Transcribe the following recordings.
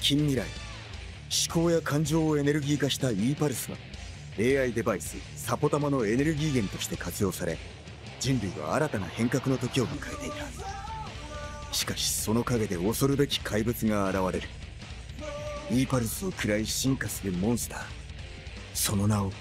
近未来、思考や感情をエネルギー化した E パルスは AI デバイスサポタマのエネルギー源として活用され、人類は新たな変革の時を迎えていた。しかしその陰で恐るべき怪物が現れる。 E パルスを食らい進化するモンスター、その名を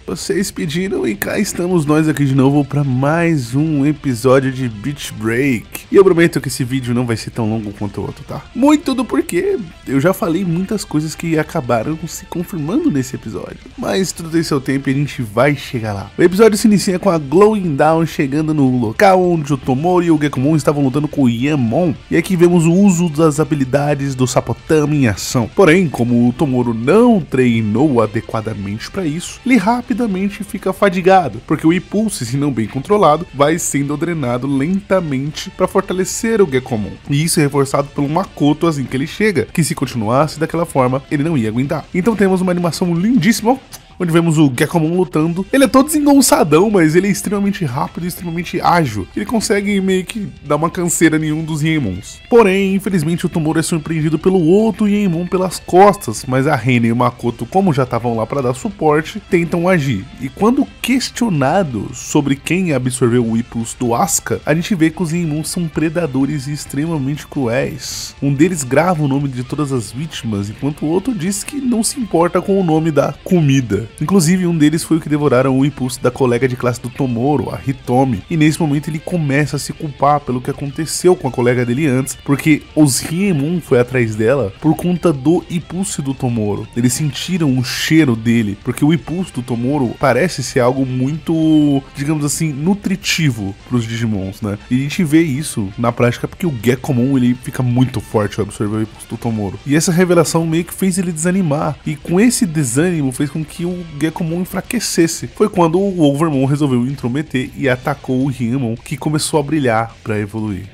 Vocês pediram e cá estamos nós aqui de novo para mais um episódio de Beach Break. E eu prometo que esse vídeo não vai ser tão longo quanto o outro, tá? Muito do porquê eu já falei muitas coisas que acabaram se confirmando nesse episódio. Mas tudo tem seu tempo e a gente vai chegar lá. O episódio se inicia com a Glowing Dawn chegando no local onde o Tomoro e o Gekomon estavam lutando com o Yanmon. E aqui vemos o uso das habilidades do Sapotama em ação. Porém, como o Tomoro não treinou adequadamente para isso, ele rapidamente fica fadigado, porque o impulso, se não bem controlado, vai sendo drenado lentamente para fortalecer o Gekomon. E isso é reforçado pelo Makoto assim que ele chega, que se continuasse daquela forma, ele não ia aguentar. Então temos uma animação lindíssima, onde vemos o Gekomon lutando. Ele é todo desengonçadão, mas ele é extremamente rápido e extremamente ágil. Ele consegue meio que dar uma canseira em um dos Yanmons. Porém, infelizmente, o Tomoro é surpreendido pelo outro Yanmon pelas costas, mas a Rena e o Makoto, como já estavam lá para dar suporte, tentam agir. E quando questionados sobre quem absorveu o impulso do Asuka, a gente vê que os Yanmons são predadores e extremamente cruéis. Um deles grava o nome de todas as vítimas, enquanto o outro diz que não se importa com o nome da comida. Inclusive, um deles foi o que devoraram o impulso da colega de classe do Tomoro, a Hitomi. E nesse momento ele começa a se culpar pelo que aconteceu com a colega dele antes, porque os Yanmon foi atrás dela por conta do impulso do Tomoro. Eles sentiram o cheiro dele, porque o impulso do Tomoro parece ser algo muito, digamos assim, nutritivo para os Digimons, né? E a gente vê isso na prática porque o Gekomon ele fica muito forte ao absorver o impulso do Tomoro. E essa revelação meio que fez ele desanimar. E com esse desânimo fez com que o Gekomon enfraquecesse. Foi quando o Overmon resolveu intrometer e atacou o Yanmon, que começou a brilhar para evoluir.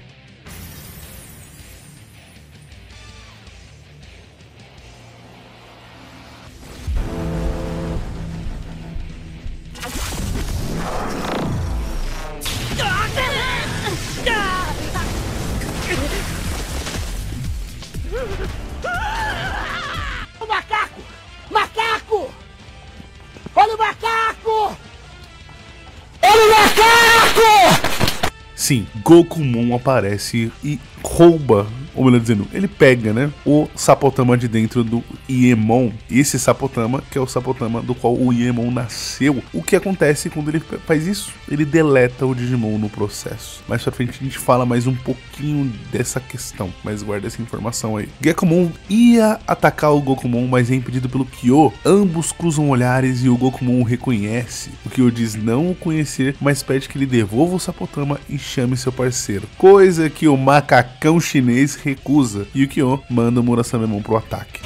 O macaco! Macaco! Olha o macaco! Olha o macaco! Sim, Gokumon aparece e rouba, ou melhor dizendo, ele pega, né, o Sapotama de dentro do Yanmon. Esse Sapotama que é o Sapotama do qual o Yanmon nasceu. O que acontece quando ele faz isso? Ele deleta o Digimon no processo. Mais pra frente a gente fala mais um pouquinho dessa questão, mas guarda essa informação aí. Gekomon ia atacar o Gokumon, mas é impedido pelo Kyo. Ambos cruzam olhares e o Gokumon o reconhece. O Kyo diz não o conhecer, mas pede que ele devolva o Sapotama e chame seu parceiro. Coisa que o macacão chinês recusa, e o Kyo manda o Murasamemon pro ataque.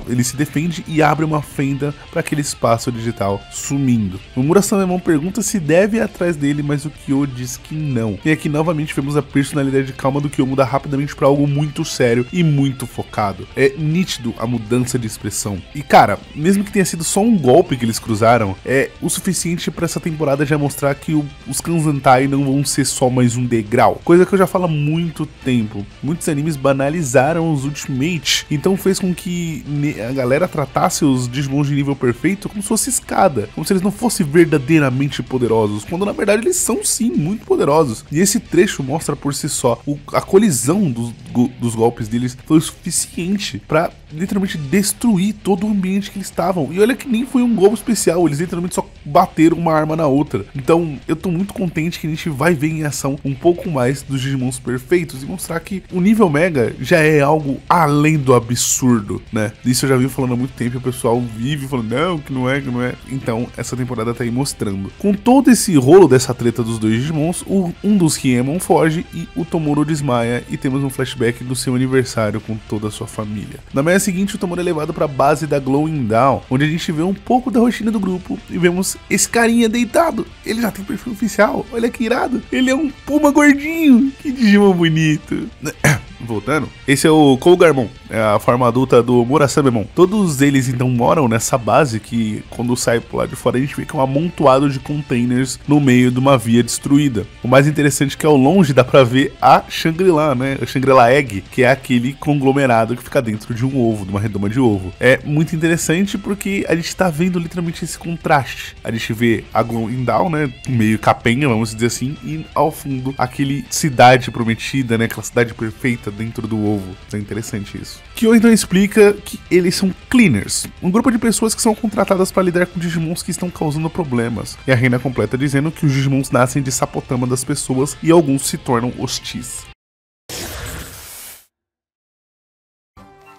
Ele se defende e abre uma fenda para aquele espaço digital, sumindo. O Murasamemon pergunta se deve ir atrás dele, mas o Kyo diz que não. E aqui novamente vemos a personalidade calma do Kyo mudar rapidamente para algo muito sério e muito focado. É nítido a mudança de expressão. E cara, mesmo que tenha sido só um golpe que eles cruzaram, é o suficiente para essa temporada já mostrar que os Kanzentai não vão ser só mais um degrau. Coisa que eu já falo há muito tempo. Muitos animes banalizaram os Ultimate, então fez com que a galera tratasse os Digimon de nível perfeito como se fosse escada, como se eles não fossem verdadeiramente poderosos, quando na verdade eles são sim muito poderosos. E esse trecho mostra por si só a colisão dos golpes deles foi o suficiente pra literalmente destruir todo o ambiente que eles estavam. E olha que nem foi um golpe especial, eles literalmente só bateram uma arma na outra. Então eu tô muito contente que a gente vai ver em ação um pouco mais dos Digimons perfeitos e mostrar que o nível Mega já é algo além do absurdo, né? Isso eu já vi falando há muito tempo e o pessoal vive falando, não, que não é. Então essa temporada tá aí mostrando. Com todo esse rolo dessa treta dos dois Digimons, um dos Yanmon foge e o Tomoro desmaia e temos um flashback flashback do seu aniversário com toda a sua família. Na manhã seguinte, o Tomura é levado para a base da Glowing Dawn, onde a gente vê um pouco da rotina do grupo e vemos esse carinha deitado. Ele já tem perfil oficial, olha que irado. Ele é um puma gordinho, que Digimon bonito. Voltando, esse é o Kogarmon, é a forma adulta do Murasamemon. Todos eles então moram nessa base que, quando sai pro lado de fora, a gente vê que é um amontoado de containers no meio de uma via destruída. O mais interessante é que ao longe dá pra ver a Shangri-La, né? A Shangri-La Egg, que é aquele conglomerado que fica dentro de um ovo, de uma redoma de ovo. É muito interessante porque a gente tá vendo literalmente esse contraste. A gente vê a Glowing Dawn, né? Meio capenga, vamos dizer assim, e ao fundo aquele cidade prometida, né? Aquela cidade perfeita dentro do ovo. É interessante isso. Kyo então explica que eles são cleaners, um grupo de pessoas que são contratadas para lidar com Digimons que estão causando problemas. E a Reina completa dizendo que os Digimons nascem de sapotama das pessoas e alguns se tornam hostis.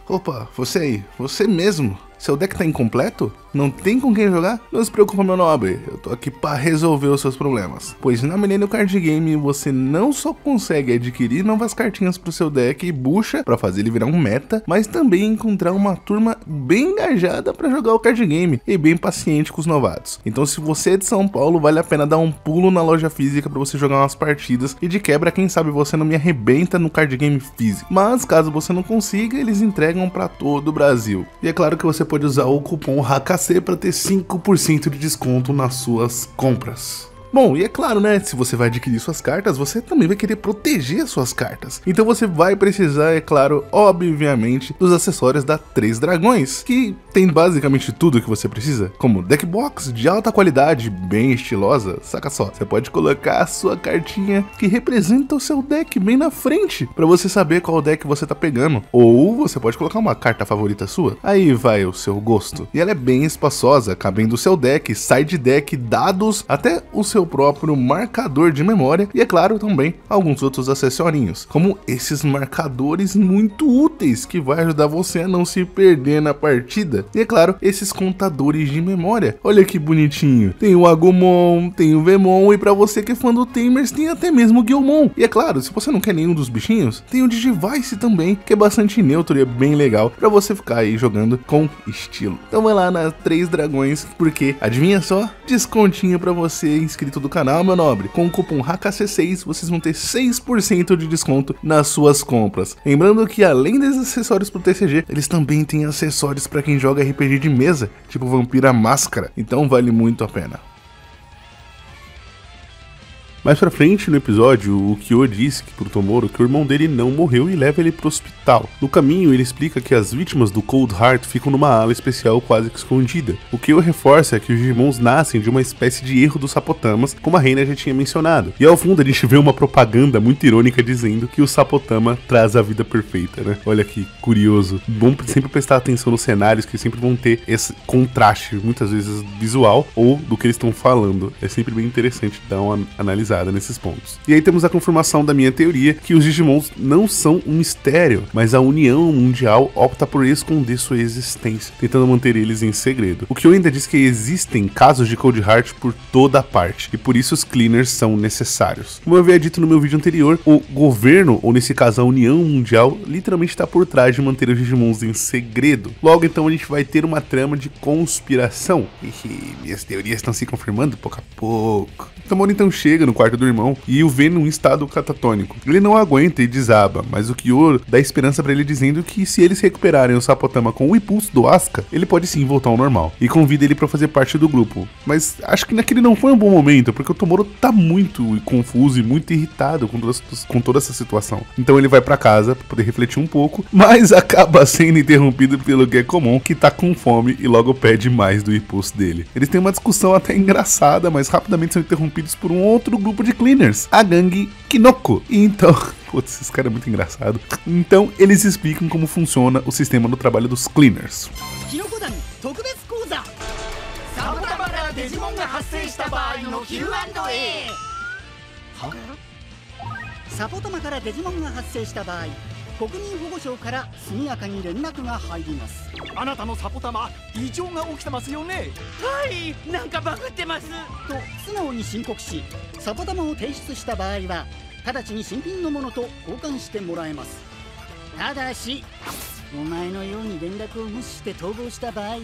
Opa, você aí, você mesmo. Seu deck tá incompleto? Não tem com quem jogar? Não se preocupa, meu nobre, eu tô aqui para resolver os seus problemas. Pois na Millennium Card Game você não só consegue adquirir novas cartinhas pro seu deck e bucha para fazer ele virar um meta, mas também encontrar uma turma bem engajada para jogar o card game e bem paciente com os novatos. Então se você é de São Paulo, vale a pena dar um pulo na loja física para você jogar umas partidas e de quebra, quem sabe você não me arrebenta no card game físico. Mas caso você não consiga, eles entregam para todo o Brasil. E é claro que você pode usar o cupom HKC para ter 5% de desconto nas suas compras. Bom, e é claro, né, se você vai adquirir suas cartas, você também vai querer proteger as suas cartas. Então você vai precisar, é claro, obviamente, dos acessórios da Três Dragões, que tem basicamente tudo que você precisa, como deck box de alta qualidade, bem estilosa. Saca só, você pode colocar a sua cartinha que representa o seu deck bem na frente, para você saber qual deck você tá pegando. Ou você pode colocar uma carta favorita sua, aí vai o seu gosto. E ela é bem espaçosa, cabendo o seu deck, side deck, dados, até o seu próprio marcador de memória e, é claro, também alguns outros acessorinhos, como esses marcadores muito úteis que vai ajudar você a não se perder na partida. E, é claro, esses contadores de memória. Olha que bonitinho. Tem o Agumon, tem o Vemon e pra você que é fã do Tamers, tem até mesmo o Guilmon. E, é claro, se você não quer nenhum dos bichinhos, tem o Digivice também, que é bastante neutro e é bem legal pra você ficar aí jogando com estilo. Então vai lá na Três Dragões, porque, adivinha só, descontinho pra você inscrito do canal, meu nobre. Com o cupom HKC6 vocês vão ter 6% de desconto nas suas compras. Lembrando que além desses acessórios pro TCG, eles também têm acessórios para quem joga RPG de mesa, tipo Vampira Máscara, então vale muito a pena. Mais pra frente no episódio, o Kyo disse pro Tomura que o irmão dele não morreu e leva ele pro hospital. No caminho, ele explica que as vítimas do Cold Heart ficam numa ala especial quase que escondida. O Kyo reforça que os Digimons nascem de uma espécie de erro dos Sapotamas, como a Reina já tinha mencionado. E ao fundo a gente vê uma propaganda muito irônica dizendo que o Sapotama traz a vida perfeita, né? Olha que curioso. Bom sempre prestar atenção nos cenários, que sempre vão ter esse contraste, muitas vezes visual, ou do que eles estão falando. É sempre bem interessante dar uma analisada nesses pontos. E aí temos a confirmação da minha teoria que os Digimons não são um mistério, mas a União Mundial opta por esconder sua existência, tentando manter eles em segredo. O que eu ainda diz que existem casos de Cold Heart por toda a parte, e por isso os cleaners são necessários. Como eu havia dito no meu vídeo anterior, o governo, ou nesse caso a União Mundial, literalmente está por trás de manter os Digimons em segredo. Logo então a gente vai ter uma trama de conspiração. E minhas teorias estão se confirmando pouco a pouco. Tomura então chega no quarto do irmão e o vê num estado catatônico. Ele não aguenta e desaba, mas o Kyo dá esperança pra ele dizendo que se eles recuperarem o Sapotama com o impulso do Asuka, ele pode sim voltar ao normal. E convida ele pra fazer parte do grupo. Mas acho que naquele não foi um bom momento, porque o Tomura tá muito confuso e muito irritado com toda essa situação. Então ele vai pra casa pra poder refletir um pouco, mas acaba sendo interrompido pelo Gekomon, que tá com fome e logo pede mais do impulso dele. Eles têm uma discussão até engraçada, mas rapidamente são interrompidos por um outro grupo de cleaners, a gangue Kinoko. E então, putz, esse cara é muito engraçado. Então eles explicam como funciona o sistema do trabalho dos cleaners. ただしお前のように連絡を無視して逃亡した場合、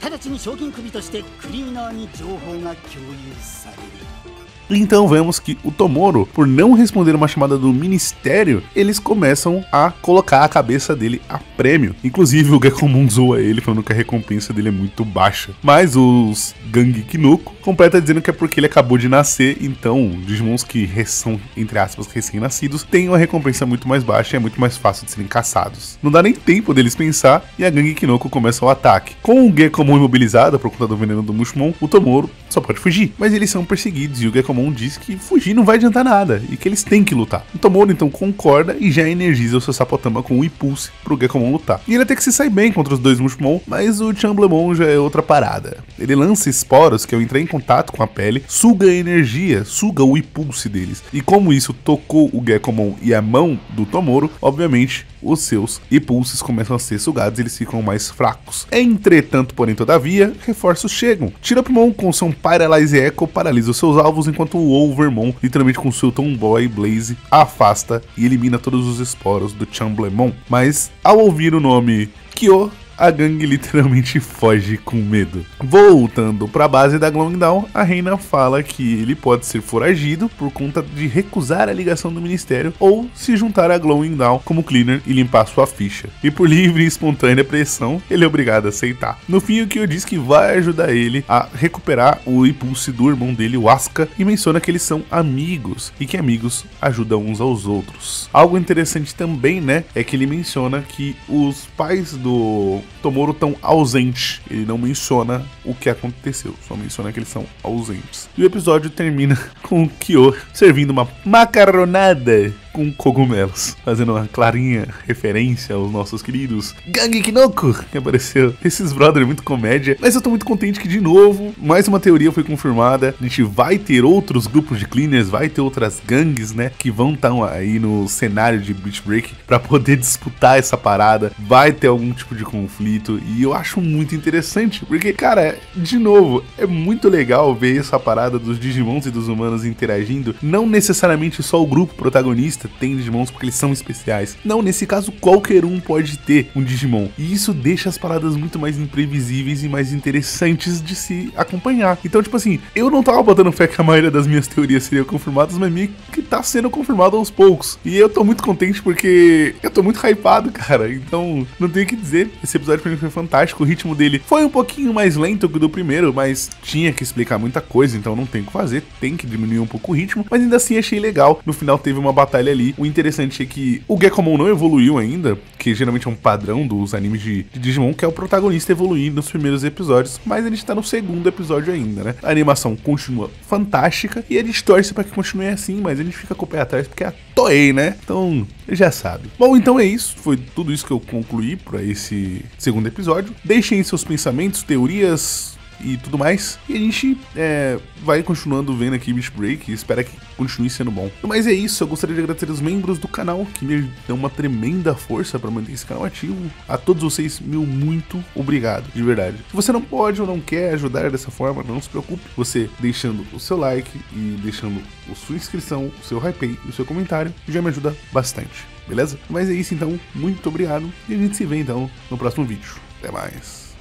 直ちに賞金首としてクリーナーに情報が共有される。 Então vemos que o Tomoro, por não responder uma chamada do ministério, eles começam a colocar a cabeça dele a prêmio. Inclusive o Gekomon zoa ele falando que a recompensa dele é muito baixa. Mas os Gangue Kinoko completa dizendo que é porque ele acabou de nascer, então Digimons que são, entre aspas, recém-nascidos, têm uma recompensa muito mais baixa e é muito mais fácil de serem caçados. Não dá nem tempo deles pensar e a Gangue Kinoko começa o ataque. Com o Gekomon imobilizado por conta do veneno do Mushmon, o Tomoro só pode fugir. Mas eles são perseguidos e o Gekomon diz que fugir não vai adiantar nada e que eles têm que lutar. O Tomoro então concorda e já energiza o seu Sapotama com o Impulse pro Gekomon lutar. E ele até que se sai bem contra os dois Mushmon, mas o Chamblemon já é outra parada. Ele lança esporos que ao entrar em contato com a pele, suga a energia, suga o Impulse deles. E como isso tocou o Gekomon e a mão do Tomoro, obviamente os seus impulsos começam a ser sugados e eles ficam mais fracos. Entretanto, porém, todavia, reforços chegam. Tirapmon com seu Paralyze Echo paralisa os seus alvos, enquanto o Overmon, literalmente com seu Tomboy Blaze, afasta e elimina todos os esporos do Chamblemon. Mas, ao ouvir o nome Kyo, a gangue literalmente foge com medo. Voltando para a base da Glowing Dawn, a Reina fala que ele pode ser foragido por conta de recusar a ligação do ministério ou se juntar a Glowing Dawn como cleaner e limpar sua ficha. E por livre e espontânea pressão, ele é obrigado a aceitar. No fim, o Kyo diz que vai ajudar ele a recuperar o impulso do irmão dele, o Asuka, e menciona que eles são amigos e que amigos ajudam uns aos outros. Algo interessante também, né, é que ele menciona que os pais do Tomoro estão ausentes. Ele não menciona o que aconteceu, só menciona que eles são ausentes. E o episódio termina com o Kyo servindo uma macarronada com cogumelos, fazendo uma clarinha referência aos nossos queridos Gangue Kinoko, que apareceu. Esses brothers, muito comédia, mas eu tô muito contente que, de novo, mais uma teoria foi confirmada. A gente vai ter outros grupos de cleaners, vai ter outras gangues, né, que vão estar aí no cenário de Beach Break pra poder disputar essa parada. Vai ter algum tipo de conflito e eu acho muito interessante, porque, cara, de novo, é muito legal ver essa parada dos Digimons e dos humanos interagindo. Não necessariamente só o grupo protagonista tem Digimons porque eles são especiais. Não, nesse caso qualquer um pode ter um Digimon. E isso deixa as paradas muito mais imprevisíveis e mais interessantes de se acompanhar. Então, tipo assim, eu não tava botando fé que a maioria das minhas teorias seriam confirmadas, mas meio que tá sendo confirmado aos poucos. E eu tô muito contente porque eu tô muito hypado, cara. Então, não tenho o que dizer. Esse episódio pra mim foi fantástico. O ritmo dele foi um pouquinho mais lento que o do primeiro, mas tinha que explicar muita coisa, então não tem o que fazer. Tem que diminuir um pouco o ritmo, mas ainda assim achei legal. No final teve uma batalha ali. O interessante é que o Gekomon não evoluiu ainda, que geralmente é um padrão dos animes de Digimon, que é o protagonista evoluir nos primeiros episódios, mas a gente tá no segundo episódio ainda, né? A animação continua fantástica e a gente torce pra que continue assim, mas a gente fica com o pé atrás porque é a Toei, né? Então, já sabe. Bom, então é isso. Foi tudo isso que eu concluí pra esse segundo episódio. Deixem seus pensamentos, teorias e tudo mais. E a gente vai continuando vendo aqui Beach Break e espera que continue sendo bom. Mas é isso, eu gostaria de agradecer os membros do canal que me dão uma tremenda força para manter esse canal ativo. A todos vocês, meu muito obrigado, de verdade. Se você não pode ou não quer ajudar dessa forma, não se preocupe. Você deixando o seu like e deixando a sua inscrição, o seu hype e o seu comentário já me ajuda bastante, beleza? Mas é isso então, muito obrigado e a gente se vê então no próximo vídeo. Até mais.